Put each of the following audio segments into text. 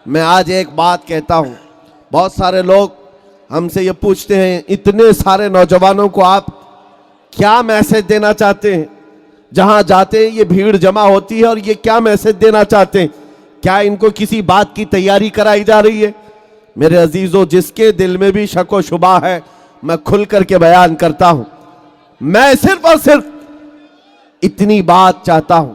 میں آج ایک بات کہتا ہوں، بہت سارے لوگ ہم سے یہ پوچھتے ہیں اتنے سارے نوجوانوں کو آپ کیا میسج دینا چاہتے ہیں؟ جہاں جاتے ہیں یہ بھیڑ جمع ہوتی ہے اور یہ کیا میسج دینا چاہتے ہیں؟ کیا ان کو کسی بات کی تیاری کرائی جا رہی ہے؟ میرے عزیزو، جس کے دل میں بھی شک و شبہ ہے میں کھل کر کے بیان کرتا ہوں، میں صرف اور صرف اتنی بات چاہتا ہوں،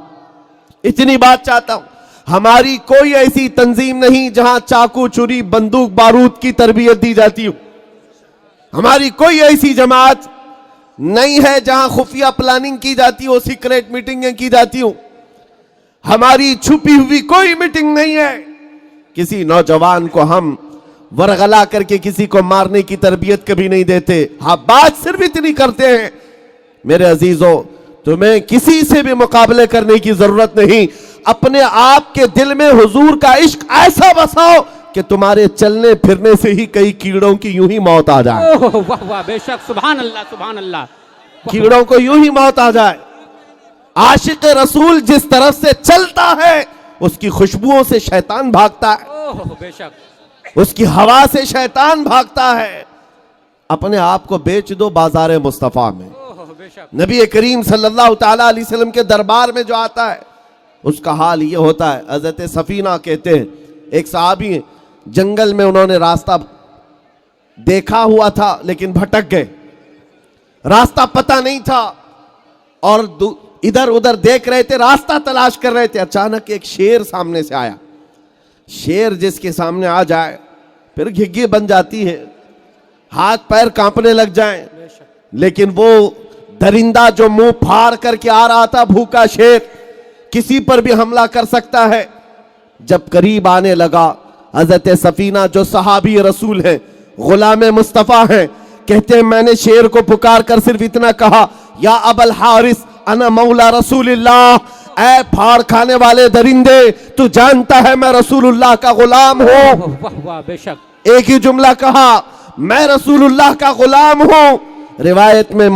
ہماری کوئی ایسی تنظیم نہیں جہاں چاقو چوری بندوق بارود کی تربیت دی جاتی ہو، ہماری کوئی ایسی جماعت نہیں ہے جہاں خفیہ پلاننگ کی جاتی ہو، سیکریٹ میٹنگیں کی جاتی ہوں، ہماری چھپی ہوئی کوئی میٹنگ نہیں ہے۔ کسی نوجوان کو ہم ورغلا کر کے کسی کو مارنے کی تربیت کبھی نہیں دیتے، ہاں بات صرف اتنی کرتے ہیں، میرے عزیزو تمہیں کسی سے بھی مقابلے کرنے کی ضرورت نہیں، اپنے آپ کے دل میں حضور کا عشق ایسا بساؤ کہ تمہارے چلنے پھرنے سے ہی کئی کیڑوں کی یوں ہی موت آ جائے۔ واہ واہ، بے شک، سبحان اللہ سبحان اللہ۔ کیڑوں کو یوں ہی موت آ جائے۔ عاشق رسول جس طرف سے چلتا ہے اس کی خوشبوؤں سے شیطان بھاگتا ہے، بے شک، اس کی ہوا سے شیطان بھاگتا ہے۔ اپنے آپ کو بیچ دو بازار مصطفیٰ میں۔ بے شک، نبی کریم صلی اللہ تعالیٰ علیہ وسلم کے دربار میں جو آتا ہے اس کا حال یہ ہوتا ہے۔ حضرت سفینہ کہتے ہیں ایک صحابی ہیں، جنگل میں انہوں نے راستہ دیکھا ہوا تھا لیکن بھٹک گئے، راستہ پتہ نہیں تھا اور ادھر ادھر دیکھ رہے تھے، راستہ تلاش کر رہے تھے، اچانک ایک شیر سامنے سے آیا۔ شیر جس کے سامنے آ جائے پھر گھگی بن جاتی ہے، ہاتھ پیر کانپنے لگ جائیں، لیکن وہ درندہ جو منہ پھاڑ کر کے آ رہا تھا، بھوکا شیر، کسی پر بھی حملہ کر سکتا ہے۔ جب قریب آنے لگا، حضرت سفینہ جو صحابی رسول ہیں، غلام مصطفیٰ ہیں، کہتے ہیں میں نے شیر کو پکار کر صرف اتنا کہا، یا ابا الحارث انا مولا رسول اللہ، اے پھاڑ کھانے والے درندے تو جانتا ہے میں رسول اللہ کا غلام ہوں۔ واہ واہ، بے شک، ایک ہی جملہ کہا، میں رسول اللہ کا غلام ہوں۔ روایت میں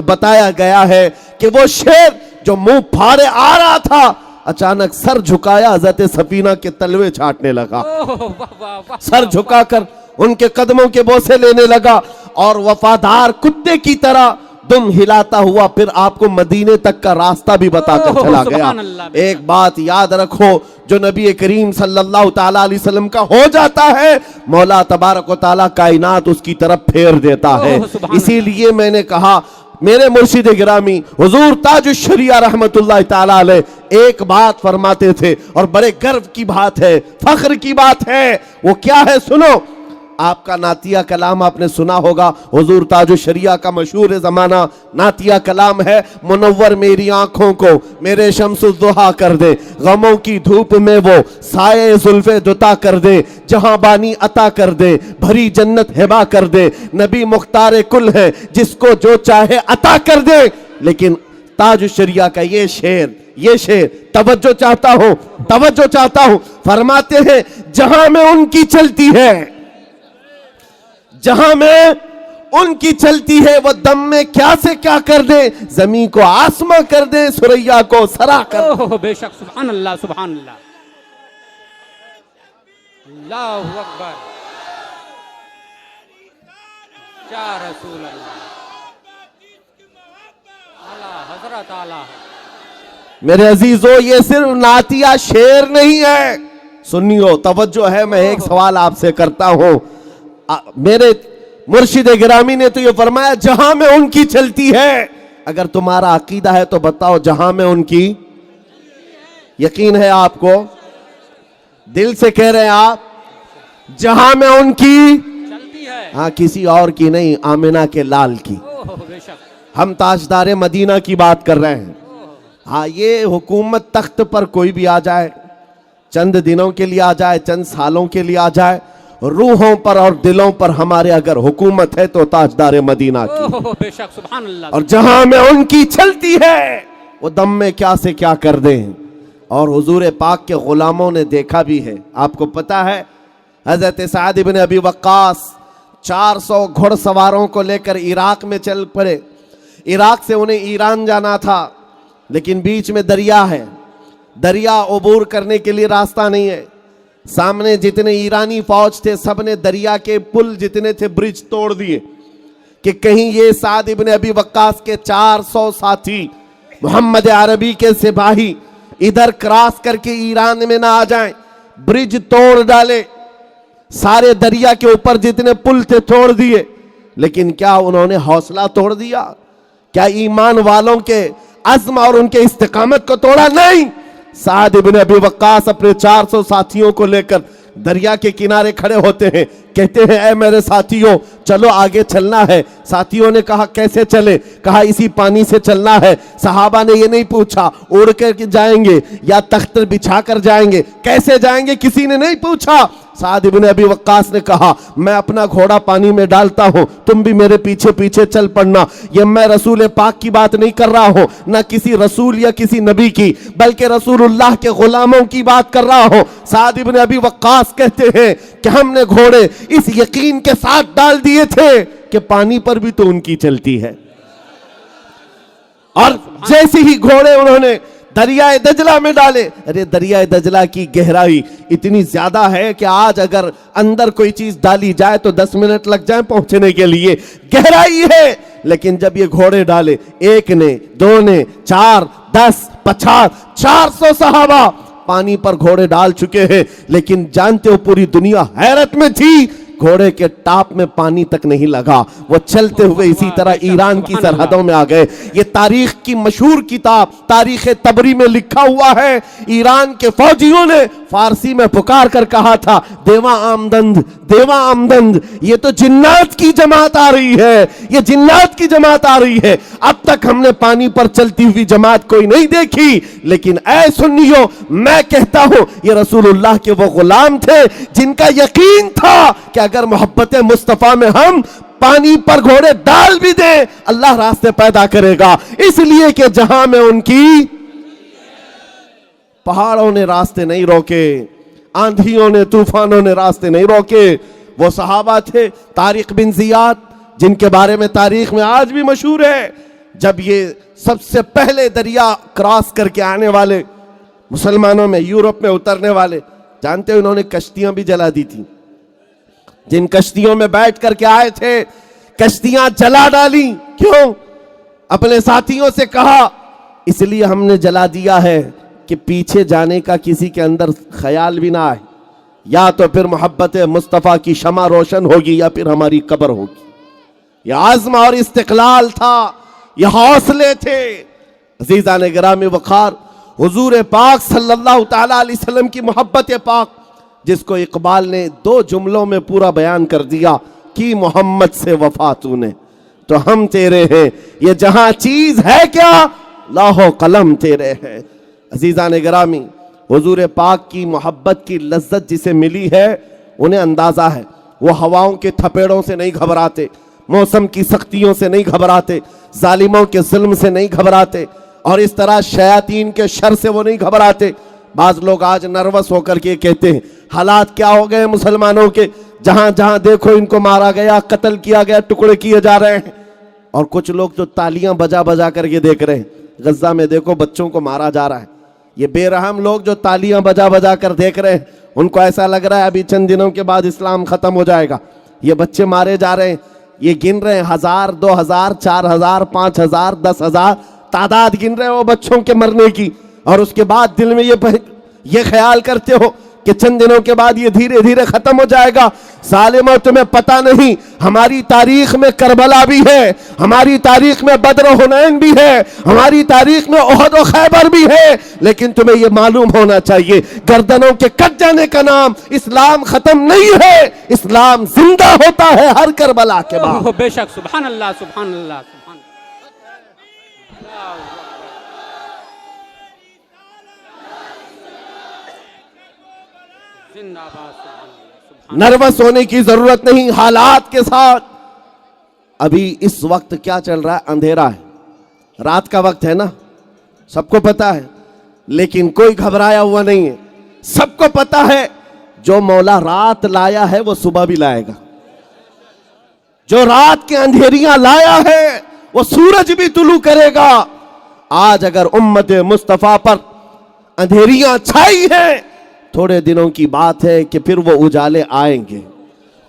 بتایا گیا ہے کہ وہ شیر جو منہ پھاڑے آ رہا تھا اچانک سر جھکایا، حضرت سفینہ کے تلوے چھاٹنے لگا، سر جھکا کر ان کے قدموں کے بوسے لینے لگا اور وفادار کتے کی طرح دم ہلاتا ہوا پھر آپ کو مدینے تک کا راستہ بھی بتا کر چلا گیا۔ ایک بات یاد رکھو، جو نبی کریم صلی اللہ تعالیٰ علیہ وسلم کا ہو جاتا ہے مولا تبارک و تعالیٰ کائنات اس کی طرف پھیر دیتا ہے۔ اسی لیے میں نے کہا میرے مرشد گرامی حضور تاج الشریعہ رحمت اللہ تعالیٰ علیہ ایک بات فرماتے تھے اور بڑے گرو کی بات ہے، فخر کی بات ہے، وہ کیا ہے سنو۔ آپ کا نعتیہ کلام آپ نے سنا ہوگا، حضور تاج الشریعہ کا مشہور زمانہ نعتیہ کلام ہے، منور میری آنکھوں کو میرے شمس الضحیٰ کر دے، غموں کی دھوپ میں وہ سائے زلف دتا کر دے، جہاں بانی عطا کر دے، بھری جنت ہبا کر دے، نبی مختار کل ہے جس کو جو چاہے عطا کر دے۔ لیکن تاج الشریعہ کا یہ شعر توجہ چاہتا ہوں، فرماتے ہیں جہاں میں ان کی چلتی ہے، جہاں میں ان کی چلتی ہے وہ دم میں کیا سے کیا کر دے، زمین کو آسماں کر دے، سریا کو سرا کر دے۔ بے شک، سبحان اللہ سبحان اللہ، اللہ اکبر، یا رسول اللہ، اللہ حضرت اعلیٰ۔ میرے عزیزو یہ صرف نعتیہ شعر نہیں ہے، سنیو توجہ ہے، میں ایک سوال آپ سے کرتا ہوں، میرے مرشد گرامی نے تو یہ فرمایا جہاں میں ان کی چلتی ہے، اگر تمہارا عقیدہ ہے تو بتاؤ جہاں میں ان کی یقین ہے آپ کو، دل سے کہہ رہے ہیں آپ جہاں میں ان کی چلتی ہے، ہاں کسی اور کی نہیں، آمنہ کے لال کی۔ بے شک، ہم تاجدار مدینہ کی بات کر رہے ہیں۔ ہاں یہ حکومت تخت پر کوئی بھی آ جائے، چند دنوں کے لیے آ جائے، چند سالوں کے لیے آ جائے، روحوں پر اور دلوں پر ہمارے اگر حکومت ہے تو تاجدار مدینہ کی، بے شک، سبحان اللہ۔ اور جہاں میں ان کی چلتی ہے وہ دم میں کیا سے کیا کر دیں۔ اور حضور پاک کے غلاموں نے دیکھا بھی ہے، آپ کو پتا ہے حضرت سعد بن ابی وقاص 400 گھڑ سواروں کو لے کر عراق میں چل پڑے، عراق سے انہیں ایران جانا تھا لیکن بیچ میں دریا ہے، دریا عبور کرنے کے لیے راستہ نہیں ہے، सामने जितने ईरानी फौज थे सबने दरिया के पुल जितने थे ब्रिज तोड़ दिए कि कहीं ये साद इब्न अबी वक्कास के 400 साथी मोहम्मद अरबी के सिपाही इधर क्रॉस करके ईरान में ना आ जाएं। ब्रिज तोड़ डाले, सारे दरिया के ऊपर जितने पुल थे तोड़ दिए। लेकिन क्या उन्होंने हौसला तोड़ दिया? क्या ईमान वालों के अज़्म और उनके इस्तिकामत को तोड़ा? नहीं। साद इब्न अबी वक्कास अपने 400 साथियों को लेकर दरिया के किनारे खड़े होते हैं, कहते हैं ऐ मेरे साथियों चलो आगे चलना है। साथियों ने कहा कैसे चले? कहा इसी पानी से चलना है। सहाबा ने ये नहीं पूछा उड़ कर जाएंगे या तख्त बिछा कर जाएंगे, कैसे जाएंगे किसी ने नहीं पूछा। साद इब्न अबी वक्कास ने कहा मैं अपना घोड़ा पानी में डालता हूं, तुम भी मेरे पीछे पीछे चल पड़ना। ये मैं रसूल पाक की बात नहीं कर रहा हूं, ना किसी रसूल या किसी नबी की, बल्कि रसूलुल्लाह के गुलामों की बात कर रहा हूं। साद इब्न अबी वक्कास कहते हैं कि हमने घोड़े इस यकीन के साथ डाल दिए थे कि पानी पर भी तो उनकी चलती है। और जैसे ही घोड़े उन्होंने दरियाए दजला में डाले, अरे दरियाए दजला की गहराई इतनी ज्यादा है कि आज अगर अंदर कोई चीज डाली जाए तो 10 मिनट लग जाए पहुंचने के लिए, गहराई है। लेकिन जब ये घोड़े डाले, एक ने, दो ने, 4, 10, 50, 400 सहाबा पानी पर घोड़े डाल चुके हैं। लेकिन जानते हो पूरी दुनिया हैरत में थी, घोड़े के टाप में पानी तक नहीं लगा। वो चलते हुए इसी तरह ईरान की सरहदों में आ गए। ये तारीख की मशहूर किताब तारीख तबरी में लिखा हुआ है, ईरान के फौजियों ने फारसी में पुकार कर कहा था देवा आमदंद, देवा आमदंद, ये तो जिन्नात की जमात आ रही है, ये जिन्नात की जमात आ रही है। अब तक हमने पानी पर चलती हुई जमात कोई नहीं देखी। लेकिन ऐ सुन्नियों, मैं कहता हूं ये रसूलुल्लाह के वो गुलाम थे जिनका यकीन था कि अगर मोहब्बत मुस्तफा में हम पानी पर घोड़े डाल भी दें अल्लाह रास्ते पैदा करेगा। इसलिए कि जहां में उनकी पहाड़ों ने रास्ते नहीं रोके, आंधियों ने तूफानों ने रास्ते नहीं रोके। वो सहाबा थे तारिक बिन जियाद, जिनके बारे में तारीख में आज भी मशहूर है, जब ये सबसे पहले दरिया क्रॉस करके आने वाले मुसलमानों में, यूरोप में उतरने वाले, जानते हो इन्होंने कश्तियां भी जला दी थी। जिन कश्तियों में बैठ करके आए थे कश्तियां जला डाली। क्यों? अपने साथियों से कहा इसलिए हमने जला दिया है कि पीछे जाने का किसी के अंदर ख्याल भी ना आए, या तो फिर मोहब्बत मुस्तफ़ा की शमा रोशन होगी या फिर हमारी कब्र होगी। यह आज़म और इस्तिक़लाल था, यह हौसले थे। अज़ीज़ान गिरामी वक़ार, हुज़ूर पाक सल्लल्लाहु तआला अलैहि वसल्लम की मोहब्बत पाक जिसको इकबाल ने 2 जुमलों में पूरा बयान कर दिया कि मोहम्मद से वफा तूने तो हम तेरे हैं, ये जहां चीज है क्या लाहो कलम तेरे हैं। अजीज़ान गिरामी, हुजूर पाक की मोहब्बत की लज्जत जिसे मिली है उन्हें अंदाजा है। वो हवाओं के थपेड़ों से नहीं घबराते, मौसम की सख्तियों से नहीं घबराते, जालिमों के जुल्म से नहीं घबराते, और इस तरह शयातीन के शर से वो नहीं घबराते। बाज लोग आज नर्वस होकर के कहते हैं हालात क्या हो गए मुसलमानों के, जहां जहां देखो इनको मारा गया, कत्ल किया गया, टुकड़े किए जा रहे हैं। और कुछ लोग जो तालियां बजा बजा करके देख रहे हैं, गज्जा में देखो बच्चों को मारा जा रहा है। ये बेरहम लोग जो तालियां बजा बजा कर देख रहे हैं, उनको ऐसा लग रहा है अभी चंद दिनों के बाद इस्लाम खत्म हो जाएगा। ये बच्चे मारे जा रहे हैं, ये गिन रहे हैं 1000, 2000, 4000, 5000, 10,000 तादाद गिन रहे हैं वो बच्चों के मरने की। और उसके बाद दिल में ये ख्याल करते हो कि चंद दिनों के बाद ये धीरे धीरे खत्म हो जाएगा। सालिमो, तुम्हें पता नहीं हमारी तारीख में करबला भी है, हमारी तारीख में बद्र हुनैन भी है, हमारी तारीख में ओहद और खैबर भी है। लेकिन तुम्हें ये मालूम होना चाहिए गर्दनों के कट जाने का नाम इस्लाम खत्म नहीं है, इस्लाम जिंदा होता है हर करबला के बाद। बेशक, सुभान अल्लाह, सुभान अल्लाह, सुभान। नर्वस होने की जरूरत नहीं हालात के साथ। अभी इस वक्त क्या चल रहा है? अंधेरा है, रात का वक्त है ना, सबको पता है, लेकिन कोई घबराया हुआ नहीं है। सबको पता है जो मौला रात लाया है वो सुबह भी लाएगा, जो रात के अंधेरियां लाया है वो सूरज भी तुलू करेगा। आज अगर उम्मत मुस्तफा पर अंधेरियां छाई हैं थोड़े दिनों की बात है कि फिर वो उजाले आएंगे,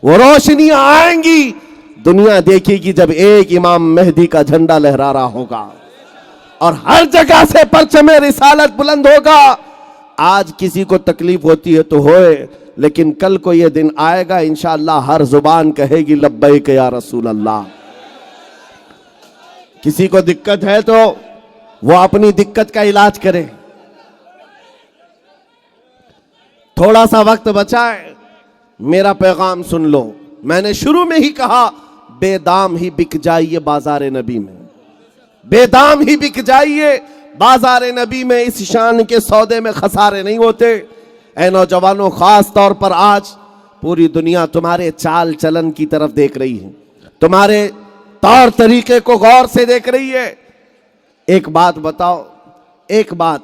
वो रोशनियां आएंगी, दुनिया देखेगी जब एक इमाम मेहदी का झंडा लहरा रहा होगा और हर जगह से परचमे रिसालत बुलंद होगा। आज किसी को तकलीफ होती है तो होए, लेकिन कल को ये दिन आएगा इंशाअल्लाह हर जुबान कहेगी लब्बैक या रसूल अल्लाह। किसी को दिक्कत है तो वो अपनी दिक्कत का इलाज करे। थोड़ा सा वक्त बचा है, मेरा पैगाम सुन लो। मैंने शुरू में ही कहा बेदाम ही बिक जाइए बाजार नबी में, बेदाम ही बिक जाइए बाजार नबी में, इस शान के सौदे में खसारे नहीं होते। ऐ नौजवानों, खास तौर पर आज पूरी दुनिया तुम्हारे चाल चलन की तरफ देख रही है, तुम्हारे तौर तरीके को गौर से देख रही है। एक बात बताओ, एक बात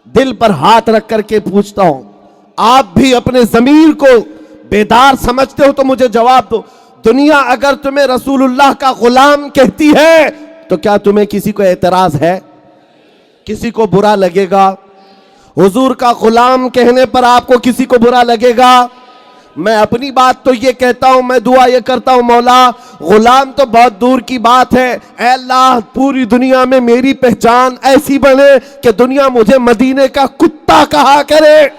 दिल पर हाथ रख करके पूछता हूं, आप भी अपने ज़मीर को बेदार समझते हो तो मुझे जवाब दो। दुनिया अगर तुम्हें रसूलुल्लाह का गुलाम कहती है तो क्या तुम्हें किसी को एतराज है? किसी को बुरा लगेगा? हुजूर का गुलाम कहने पर आपको किसी को बुरा लगेगा? मैं अपनी बात तो ये कहता हूं, मैं दुआ ये करता हूं, मौला गुलाम तो बहुत दूर की बात है, ऐ अल्लाह पूरी दुनिया में मेरी पहचान ऐसी बने कि दुनिया मुझे मदीने का कुत्ता कहा करे।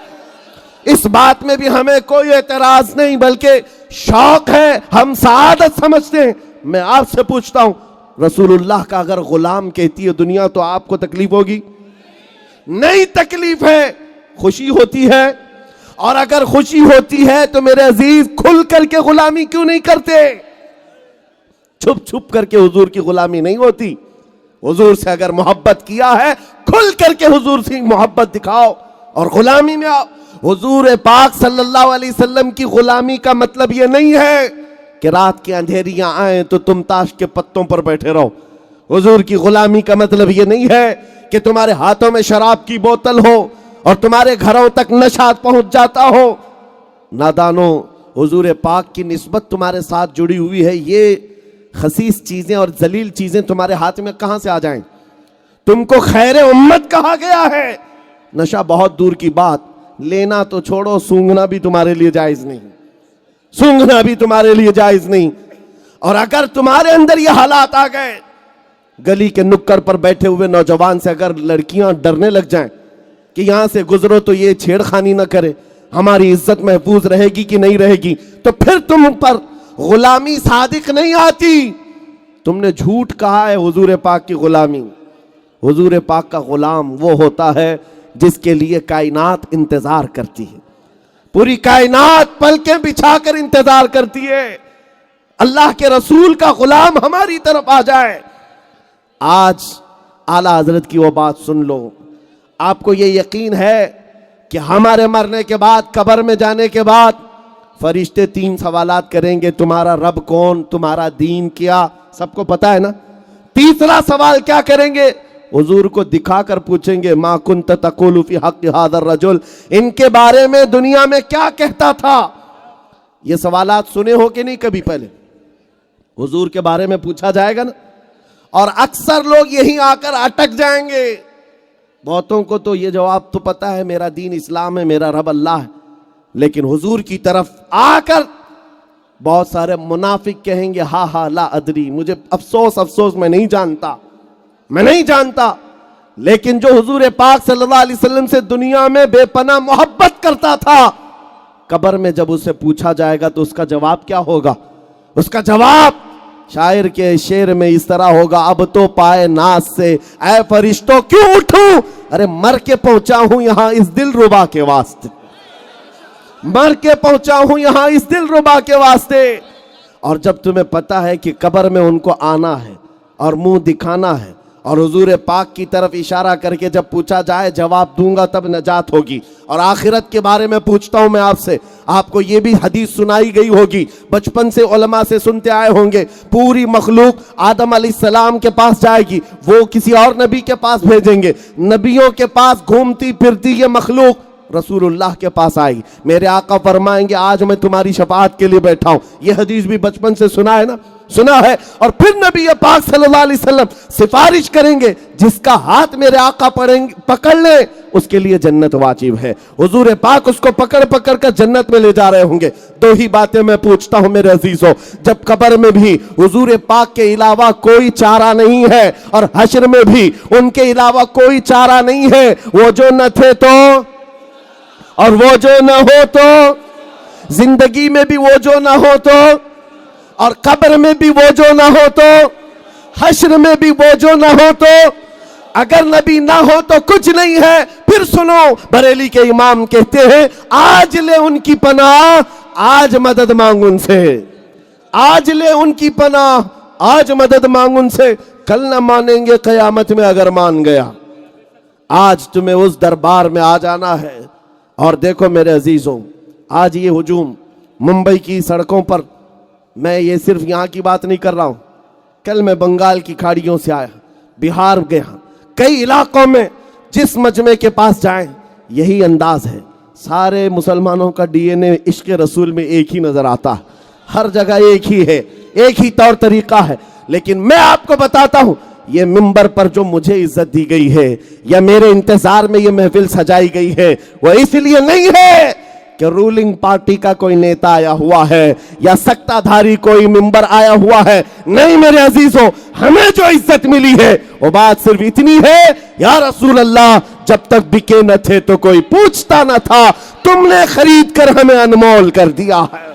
इस बात में भी हमें कोई एतराज नहीं, बल्कि शौक है, हम सआदत समझते हैं। मैं आपसे पूछता हूं, रसूलुल्लाह का अगर गुलाम कहती है दुनिया तो आपको तकलीफ होगी? नहीं तकलीफ है, खुशी होती है। और अगर खुशी होती है तो मेरे अजीज खुल करके गुलामी क्यों नहीं करते? छुप छुप करके हुजूर की गुलामी नहीं होती। हुजूर से अगर मोहब्बत किया है, खुल करके हुजूर से मोहब्बत दिखाओ और गुलामी में आओ। हुजूर पाक सल्लल्लाहु अलैहि वसल्लम की गुलामी का मतलब यह नहीं है कि रात की अंधेरियां आए तो तुम ताश के पत्तों पर बैठे रहो। हुजूर की गुलामी का मतलब यह नहीं है कि तुम्हारे हाथों में शराब की बोतल हो और तुम्हारे घरों तक नशा पहुंच जाता हो। नादानो, हुजूर पाक की निस्बत तुम्हारे साथ जुड़ी हुई है, ये खसीस चीजें और जलील चीजें तुम्हारे हाथ में कहां से आ जाएं? तुमको खैर उम्मत कहा गया है। नशा बहुत दूर की बात, लेना तो छोड़ो, सूंघना भी तुम्हारे लिए जायज नहीं, सूंघना भी तुम्हारे लिए जायज नहीं। और अगर तुम्हारे अंदर ये हालात आ गए, गली के नुक्कड़ पर बैठे हुए नौजवान से अगर लड़कियां डरने लग जाएं कि यहां से गुजरो तो ये छेड़खानी ना करे, हमारी इज्जत महफूज रहेगी कि नहीं रहेगी, तो फिर तुम पर गुलामी सादिक नहीं आती। तुमने झूठ कहा है हुजूर पाक की गुलामी। हुजूर पाक का गुलाम वो होता है जिसके लिए कायनात इंतजार करती है, पूरी कायनात पलकें बिछाकर इंतजार करती है अल्लाह के रसूल का गुलाम हमारी तरफ आ जाए। आज आला हजरत की वो बात सुन लो। आपको ये यकीन है कि हमारे मरने के बाद, कब्र में जाने के बाद फरिश्ते 3 सवालात करेंगे, तुम्हारा रब कौन, तुम्हारा दीन क्या, सबको पता है ना। तीसरा सवाल क्या करेंगे? हुजूर को दिखाकर पूछेंगे, मा कुंत तक़ूलु फी हक़्क़ि हाज़ा रजुल, इनके बारे में दुनिया में क्या कहता था। ये सवालात सुने हो कि नहीं कभी पहले? हुजूर के बारे में पूछा जाएगा ना, और अक्सर लोग यहीं आकर अटक जाएंगे। बहुतों को तो ये जवाब तो पता है, मेरा दीन इस्लाम है, मेरा रब अल्लाह है, लेकिन हुजूर की तरफ आकर बहुत सारे मुनाफिक कहेंगे, हा हा ला अदरी, मुझे अफसोस अफसोस, मैं नहीं जानता, मैं नहीं जानता। लेकिन जो हुजूर पाक सल्लल्लाहु अलैहि वसल्लम से दुनिया में बेपनाह मोहब्बत करता था, कब्र में जब उससे पूछा जाएगा तो उसका जवाब क्या होगा? उसका जवाब शायर के शेर में इस तरह होगा, अब तो पाए नाज से ऐ फरिश्तों क्यों उठूं, अरे मर के पहुंचा हूं यहां इस दिल रुबा के वास्ते, मर के पहुंचा हूं यहां इस दिल रुबा के वास्ते। और जब तुम्हें पता है कि कब्र में उनको आना है और मुंह दिखाना है और हुजूर पाक की तरफ इशारा करके जब पूछा जाए जवाब दूंगा तब नजात होगी। और आखिरत के बारे में पूछता हूं मैं आपसे, आपको ये भी हदीस सुनाई गई होगी, बचपन से उलमा से सुनते आए होंगे, पूरी मखलूक आदम अलैहिस्सलाम के पास जाएगी, वो किसी और नबी के पास भेजेंगे, नबियों के पास घूमती फिरती ये मखलूक रसूलुल्लाह के पास आई, मेरे आका फरमाएंगे आज मैं तुम्हारी शफाअत के लिए बैठा हूं। यह हदीस भी बचपन से सुना है ना, सुना है। और फिर नबी पाक सल्लल्लाहु अलैहि वसल्लम सिफारिश करेंगे, जिसका हाथ मेरे आका पकड़ ले उसके लिए जन्नत वाजिब है। हुजूर पाक उसको पकड़ पकड़ कर जन्नत में ले जा रहे होंगे। दो ही बातें मैं पूछता हूं मेरे अजीजों, जब कब्र में भी हुजूर पाक के अलावा कोई चारा नहीं है और हश्र में भी उनके अलावा कोई चारा नहीं है, वो जो न थे तो और वो जो न हो तो, जिंदगी में भी वो जो न हो तो, और कब्र में भी वो जो ना हो तो, हश्र में भी वो जो ना हो तो, अगर नबी ना हो तो कुछ नहीं है। फिर सुनो, बरेली के इमाम कहते हैं आज ले उनकी पनाह, आज मदद मांग उनसे, आज ले उनकी पनाह, आज मदद मांग उनसे, कल ना मानेंगे कयामत में अगर मान गया। आज तुम्हें उस दरबार में आ जाना है। और देखो मेरे अजीजों, आज ये हुजूम मुंबई की सड़कों पर, मैं ये सिर्फ यहाँ की बात नहीं कर रहा हूँ, कल मैं बंगाल की खाड़ियों से आया, बिहार गया, कई इलाकों में जिस मजमे के पास जाएं यही अंदाज है। सारे मुसलमानों का डीएनए इश्क रसूल में एक ही नजर आता है, हर जगह एक ही है, एक ही तौर तरीका है। लेकिन मैं आपको बताता हूं, ये मिंबर पर जो मुझे इज्जत दी गई है या मेरे इंतजार में ये महफिल सजाई गई है, वो इसलिए नहीं है कि रूलिंग पार्टी का कोई नेता आया हुआ है या सत्ताधारी कोई मिंबर आया हुआ है। नहीं मेरे अजीजों, हमें जो इज्जत मिली है वो बात सिर्फ इतनी है, या रसूल अल्लाह जब तक बिके न थे तो कोई पूछता न था, तुमने खरीद कर हमें अनमोल कर दिया है।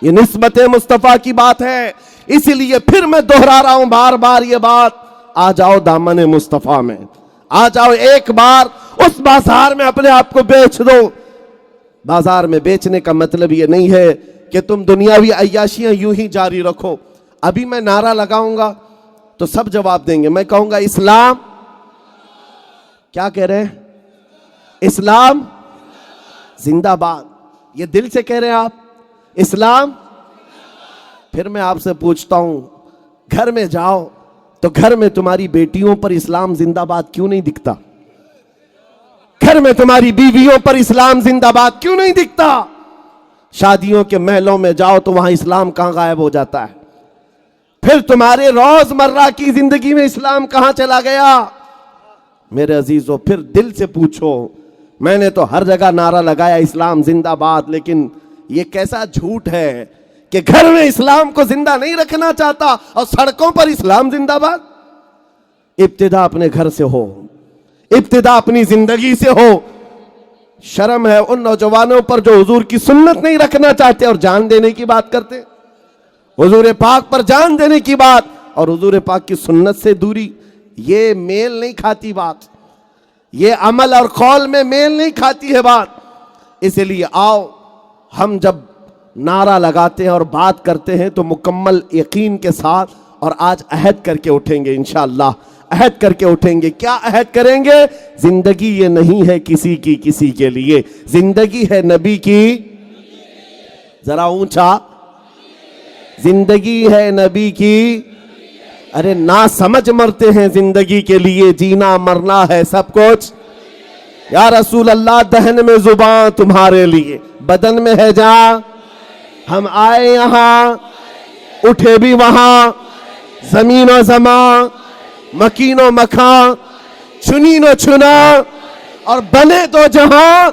ये निस्बत मुस्तफा की बात है। इसीलिए फिर मैं दोहरा रहा हूं बार बार ये बात, आ जाओ दामन मुस्तफा में, आ जाओ एक बार उस बाजार में अपने आप को बेच दो। बाजार में बेचने का मतलब ये नहीं है कि तुम दुनियावी अय्याशियां यूं ही जारी रखो। अभी मैं नारा लगाऊंगा तो सब जवाब देंगे। मैं कहूंगा इस्लाम, क्या कह रहे हैं? इस्लाम जिंदाबाद। ये दिल से कह रहे हैं आप इस्लाम? फिर मैं आपसे पूछता हूं, घर में जाओ तो घर में तुम्हारी बेटियों पर इस्लाम जिंदाबाद क्यों नहीं दिखता? घर में तुम्हारी बीवियों पर इस्लाम जिंदाबाद क्यों नहीं दिखता? शादियों के महलों में जाओ तो वहां इस्लाम कहां गायब हो जाता है? फिर तुम्हारे रोजमर्रा की जिंदगी में इस्लाम कहां चला गया? मेरे अजीजों, फिर दिल से पूछो। मैंने तो हर जगह नारा लगाया इस्लाम जिंदाबाद, लेकिन ये कैसा झूठ है कि घर में इस्लाम को जिंदा नहीं रखना चाहता और सड़कों पर इस्लाम जिंदाबाद। इब्तिदा अपने घर से हो, इब्तिदा अपनी जिंदगी से हो। शर्म है उन नौजवानों पर जो हुजूर की सुन्नत नहीं रखना चाहते और जान देने की बात करते। हुजूर पाक पर जान देने की बात और हुजूर पाक की सुन्नत से दूरी, ये मेल नहीं खाती बात, ये अमल और कौल में मेल नहीं खाती है बात। इसलिए आओ, हम जब नारा लगाते हैं और बात करते हैं तो मुकम्मल यकीन के साथ, और आज अहद करके उठेंगे इंशाअल्लाह, अहद करके उठेंगे। क्या अहद करेंगे? जिंदगी ये नहीं है किसी की किसी के लिए, जिंदगी है नबी की, जरा ऊंचा, जिंदगी है नबी की। अरे ना समझ मरते हैं जिंदगी के लिए, जीना मरना है सब कुछ। या रसूल अल्लाह, दहन में जुबान तुम्हारे लिए, बदन में है जान। हम आए यहां, उठे भी वहां, जमीन और जमा, मकीनो मखा, चुनी नो चुना और बने तो जहां।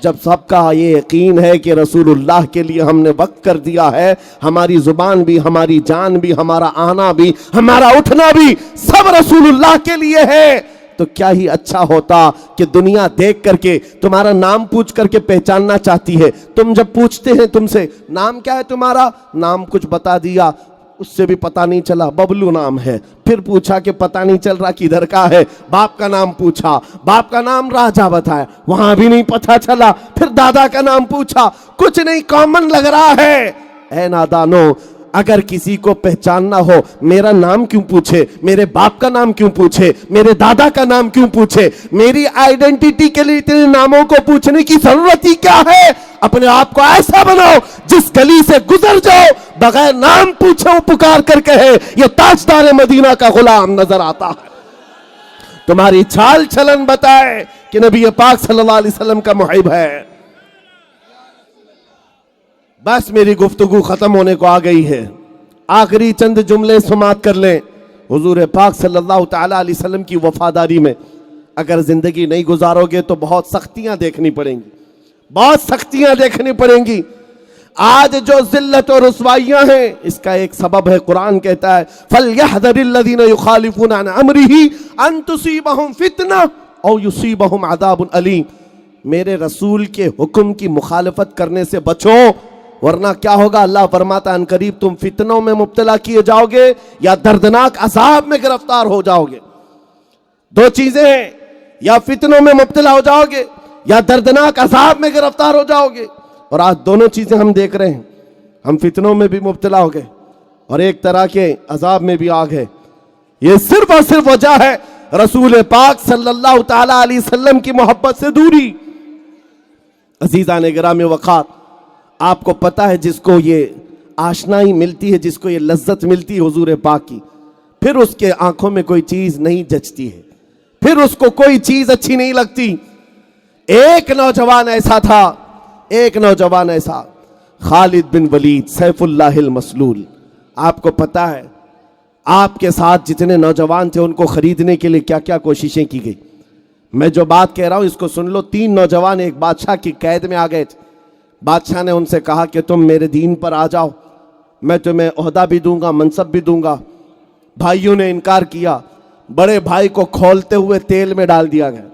जब सबका ये यकीन है कि रसूलुल्लाह के लिए हमने वक्त कर दिया है, हमारी जुबान भी, हमारी जान भी, हमारा आना भी, हमारा उठना भी सब रसूलुल्लाह के लिए है, तो क्या ही अच्छा होता कि दुनिया देख करके तुम्हारा नाम पूछ करके पहचानना चाहती है। तुम जब पूछते हैं तुमसे नाम क्या है तुम्हारा, नाम कुछ बता दिया, उससे भी पता नहीं चला, बबलू नाम है। फिर पूछा कि पता नहीं चल रहा किधर का है, बाप का नाम पूछा, बाप का नाम राजा बताया, वहां भी नहीं पता चला। फिर दादा का नाम पूछा, कुछ नहीं कॉमन लग रहा है। ऐ नादानो, अगर किसी को पहचानना हो, मेरा नाम क्यों पूछे, मेरे बाप का नाम क्यों पूछे, मेरे दादा का नाम क्यों पूछे? मेरी आइडेंटिटी के लिए इतने नामों को पूछने की जरूरत ही क्या है? अपने आप को ऐसा बनाओ जिस गली से गुजर जाओ बगैर नाम पूछे पुकार कर कहे ये ताजदार मदीना का गुलाम नजर आता है। तुम्हारी चाल चलन बताए کہ نبی پاک صلی اللہ علیہ وسلم کا محب ہے۔ بس میری گفتگو ختم ہونے کو آ گئی ہے، آخری چند جملے سماعت کر لیں۔ حضور پاک صلی اللہ تعالی علیہ وسلم کی وفاداری میں اگر زندگی نہیں گزارو گے تو بہت سختیاں دیکھنی پڑیں گی، بہت سختیاں دیکھنی پڑیں گی۔ آج جو ذلت اور رسوائیاں ہیں اس کا ایک سبب ہے، قرآن کہتا ہے فَلْيَحْذَرِ الَّذِينَ يُخَالِفُونَ عَنْ أَمْرِهِ أَن تُصِيبَهُمْ فِتْنَةٌ أَوْ يُصِيبَهُمْ عَذَابٌ أَلِيمٌ۔ میرے رسول کے حکم کی مخالفت کرنے سے بچو، ورنہ کیا ہوگا؟ اللہ فرماتا ہے ان قریب تم فتنوں میں مبتلا کیے جاؤ گے یا دردناک عذاب میں گرفتار ہو جاؤ گے۔ دو چیزیں ہیں، یا فتنوں میں مبتلا ہو جاؤ گے یا دردناک عذاب میں گرفتار ہو جاؤ گے۔ اور آج دونوں چیزیں ہم دیکھ رہے ہیں، ہم فتنوں میں بھی مبتلا ہو گئے اور ایک طرح کے عذاب میں بھی آ گئے۔ یہ صرف اور صرف وجہ ہے رسول پاک صلی اللہ تعالی علیہ وسلم کی محبت سے دوری۔ عزیزان گرامی وقار، آپ کو پتا ہے جس کو یہ آشنائی ملتی ہے، جس کو یہ لذت ملتی ہے حضور پاک کی، پھر اس کے آنکھوں میں کوئی چیز نہیں جچتی ہے، پھر اس کو کوئی چیز اچھی نہیں لگتی۔ ایک نوجوان ایسا تھا، ایک نوجوان ایسا خالد بن ولید سیف اللہ المسلول۔ آپ کو پتا ہے آپ کے ساتھ جتنے نوجوان تھے ان کو خریدنے کے لیے کیا کیا کوششیں کی گئی۔ میں جو بات کہہ رہا ہوں اس کو سن لو۔ 3 نوجوان ایک بادشاہ کی قید میں آ گئے تھے۔ بادشاہ نے ان سے کہا کہ تم میرے دین پر آ جاؤ، میں تمہیں عہدہ بھی دوں گا، منصب بھی دوں گا۔ بھائیوں نے انکار کیا، بڑے بھائی کو کھولتے ہوئے تیل میں ڈال دیا گیا،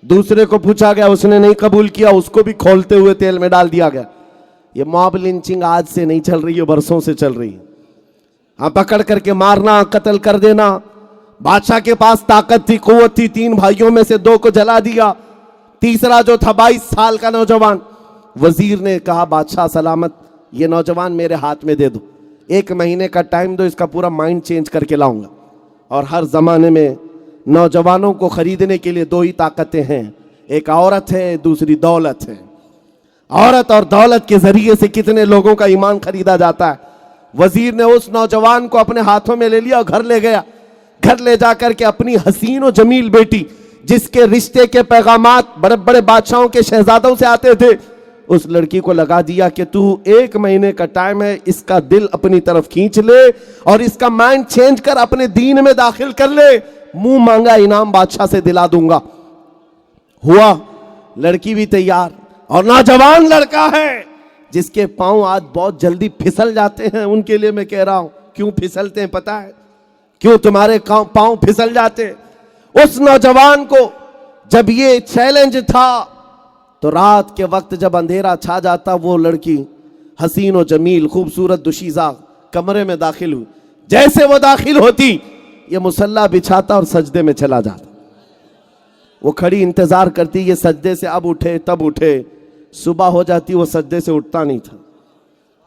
دوسرے کو پوچھا گیا، اس نے نہیں قبول کیا، اس کو بھی کھولتے ہوئے تیل میں ڈال دیا گیا۔ یہ موب لنچنگ آج سے نہیں چل رہی ہے، برسوں سے چل رہی ہے۔ ہاں، پکڑ کر کے مارنا، قتل کر دینا۔ بادشاہ کے پاس طاقت تھی، قوت تھی، 3 بھائیوں میں سے 2 کو جلا دیا، تیسرا جو تھا 22 سال کا نوجوان، وزیر نے کہا بادشاہ سلامت، یہ نوجوان میرے ہاتھ میں دے دو، 1 مہینے کا ٹائم دو، اس کا پورا مائنڈ چینج کر کے لاؤں گا۔ اور ہر زمانے میں نوجوانوں کو خریدنے کے لیے 2 ہی طاقتیں ہیں، ایک عورت ہے، دوسری دولت ہے۔ عورت اور دولت کے ذریعے سے کتنے لوگوں کا ایمان خریدا جاتا ہے۔ وزیر نے اس نوجوان کو اپنے ہاتھوں میں لے لیا اور گھر لے گیا۔ گھر لے جا کر کے اپنی حسین و جمیل بیٹی، جس کے رشتے کے پیغامات بڑے بڑے بادشاہوں کے شہزادوں سے آتے تھے، اس لڑکی کو لگا دیا کہ تو 1 مہینے کا ٹائم ہے، اس کا دل اپنی طرف کھینچ لے اور اس کا مائنڈ چینج کر اپنے دین میں داخل کر لے، منہ مانگا انعام بادشاہ سے دلا دوں گا۔ ہوا، لڑکی بھی تیار، اور نوجوان لڑکا ہے جس کے پاؤں آج بہت جلدی پھسل جاتے ہیں۔ ان کے لیے میں کہہ رہا ہوں، کیوں پھسلتے ہیں پتہ ہے؟ کیوں تمہارے پاؤں پھسل جاتے؟ اس نوجوان کو جب یہ چیلنج تھا تو رات کے وقت جب اندھیرا چھا جاتا، وہ لڑکی حسین و جمیل خوبصورت دوشیزہ کمرے میں داخل ہوئی۔ جیسے وہ داخل ہوتی، یہ مصلی بچھاتا اور سجدے میں چلا جاتا۔ وہ کھڑی انتظار کرتی، یہ سجدے سے اب اٹھے تب اٹھے۔ صبح ہو جاتی، وہ سجدے سے اٹھتا نہیں تھا،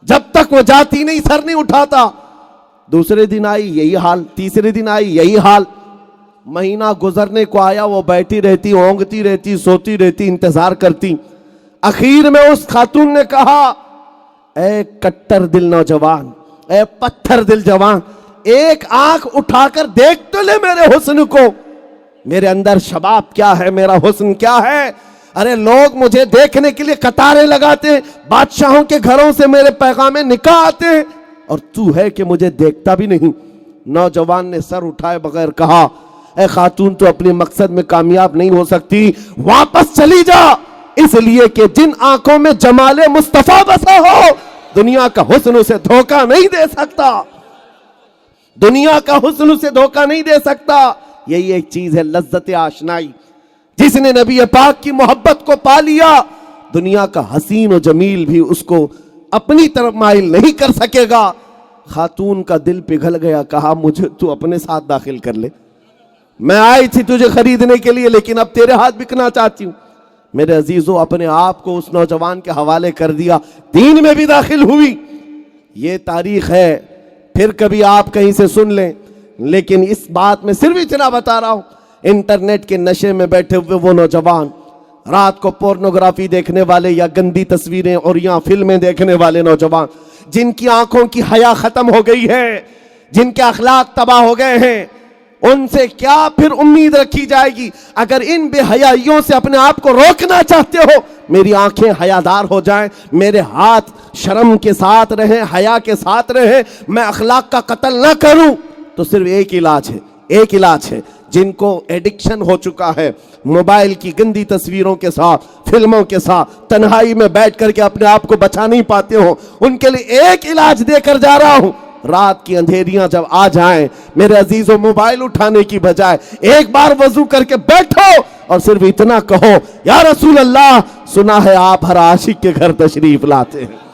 جب تک وہ جاتی نہیں سر نہیں اٹھاتا۔ دوسرے دن آئی یہی حال، تیسرے دن آئی یہی حال، مہینہ گزرنے کو آیا، وہ بیٹھی رہتی، اونگتی رہتی، سوتی رہتی، انتظار کرتی۔ اخیر میں اس خاتون نے کہا، اے کٹر دل نوجوان، اے پتھر دل جوان، ایک آنکھ اٹھا کر دیکھ تو لے میرے حسن کو، میرے اندر شباب کیا ہے، میرا حسن کیا ہے۔ ارے لوگ مجھے دیکھنے کے لیے قطاریں لگاتے ہیں، بادشاہوں کے گھروں سے میرے پیغام نکاح آتے ہیں، اور تو ہے کہ مجھے دیکھتا بھی نہیں۔ نوجوان نے سر اٹھائے بغیر کہا، اے خاتون تو اپنے مقصد میں کامیاب نہیں ہو سکتی، واپس چلی جا، اس لیے کہ جن آنکھوں میں جمال مصطفیٰ بسا ہو، دنیا کا حسن اسے دھوکہ نہیں دے سکتا، دنیا کا حسن اسے دھوکہ نہیں دے سکتا۔ یہی ایک چیز ہے لذت آشنائی۔ جس نے نبی پاک کی محبت کو پا لیا، دنیا کا حسین و جمیل بھی اس کو اپنی طرف مائل نہیں کر سکے گا۔ خاتون کا دل پگھل گیا، کہا مجھے تو اپنے ساتھ داخل کر لے، میں آئی تھی تجھے خریدنے کے لیے لیکن اب تیرے ہاتھ بکنا چاہتی ہوں۔ میرے عزیزو، اپنے آپ کو اس نوجوان کے حوالے کر دیا، دین میں بھی داخل ہوئی۔ یہ تاریخ ہے، پھر کبھی آپ کہیں سے سن لیں، لیکن اس بات میں صرف اتنا بتا رہا ہوں، انٹرنیٹ کے نشے میں بیٹھے ہوئے وہ نوجوان، رات کو پورنوگرافی دیکھنے والے یا گندی تصویریں اور یا فلمیں دیکھنے والے نوجوان، جن کی آنکھوں کی حیا ختم ہو گئی ہے، جن کے اخلاق تباہ ہو گئے ہیں، ان سے کیا پھر امید رکھی جائے گی؟ اگر ان بے حیائیوں سے اپنے آپ کو روکنا چاہتے ہو، میری آنکھیں حیادار ہو جائیں، میرے ہاتھ شرم کے ساتھ رہیں، حیا کے ساتھ رہیں، میں اخلاق کا قتل نہ کروں، تو صرف ایک علاج ہے، ایک علاج ہے۔ جن کو ایڈکشن ہو چکا ہے موبائل کی گندی تصویروں کے ساتھ، فلموں کے ساتھ، تنہائی میں بیٹھ کر کے اپنے آپ کو بچا نہیں پاتے ہو، ان کے لیے ایک علاج دے کر جا رہا ہوں۔ رات کی اندھیریاں جب آ جائیں میرے عزیزوں، موبائل اٹھانے کی بجائے ایک بار وضو کر کے بیٹھو اور صرف اتنا کہو، یا رسول اللہ، سنا ہے آپ ہر عاشق کے گھر تشریف لاتے ہیں۔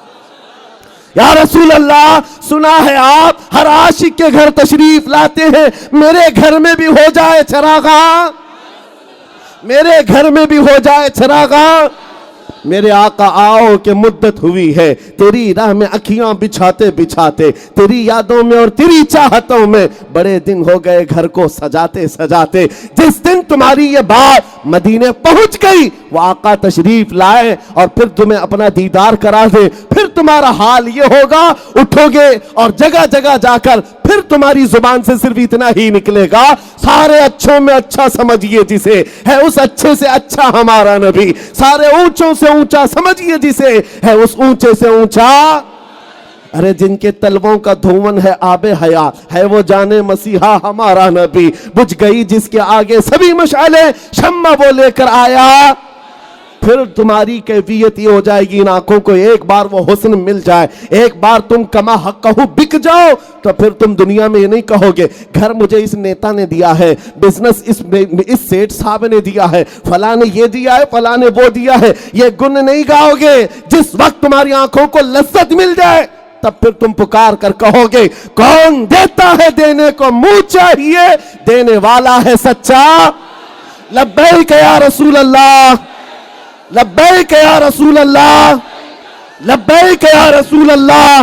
یا رسول اللہ، سنا ہے آپ ہر عاشق کے گھر تشریف لاتے ہیں، میرے گھر میں بھی ہو جائے چراغاں، میرے گھر میں بھی ہو جائے چراغاں۔ میرے آقا آؤ کہ مدت ہوئی ہے تیری راہ میں اکھیاں بچھاتے بچھاتے، تیری یادوں میں اور تیری چاہتوں میں بڑے دن ہو گئے گھر کو سجاتے سجاتے۔ جس دن تمہاری یہ بات مدینے پہنچ گئی، وہ آقا تشریف لائے اور پھر تمہیں اپنا دیدار کرا دے، پھر تمہارا حال یہ ہوگا، اٹھو گے اور جگہ جگہ جا کر پھر تمہاری زبان سے صرف اتنا ہی نکلے گا، سارے اچھوں میں اچھا سمجھیے جسے، ہے اس اچھے سے اچھا ہمارا نبی، سارے اونچوں سے اونچا سمجھیے جسے، ہے اس اونچے سے اونچا۔ ارے جن کے تلووں کا دھون ہے آب حیات، ہے وہ جانے مسیحا ہمارا نبی، بجھ گئی جس کے آگے سبھی مشعلیں، شمع وہ لے کر آیا۔ پھر تمہاری کیفیت یہ ہو جائے گی، ان آنکھوں کو ایک بار وہ حسن مل جائے، ایک بار تم کما حق کہو بک جاؤ، تو پھر تم دنیا میں یہ نہیں کہو گے گھر مجھے اس نیتا نے دیا ہے، بزنس اس سیٹ صاحب نے دیا ہے، فلاں نے یہ دیا ہے، فلاں نے وہ دیا ہے، یہ گن نہیں گاؤ گے۔ جس وقت تمہاری آنکھوں کو لذت مل جائے، تب پھر تم پکار کر کہو گے، کون دیتا ہے دینے کو منہ چاہیے، دینے والا ہے سچا۔ لبیک یا رسول اللہ، لبیک یا رسول اللہ، لبیک یا رسول اللہ۔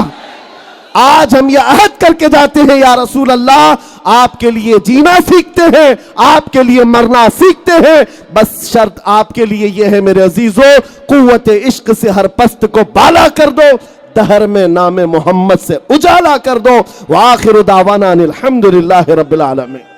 آج ہم یہ عہد کر کے جاتے ہیں، یا رسول اللہ، آپ کے لیے جینا سیکھتے ہیں، آپ کے لیے مرنا سیکھتے ہیں، بس شرط آپ کے لیے یہ ہے میرے عزیزو، قوت عشق سے ہر پست کو بالا کر دو، دہر میں نام محمد سے اجالا کر دو۔ وآخر دعوانا الحمدللہ رب العالمین۔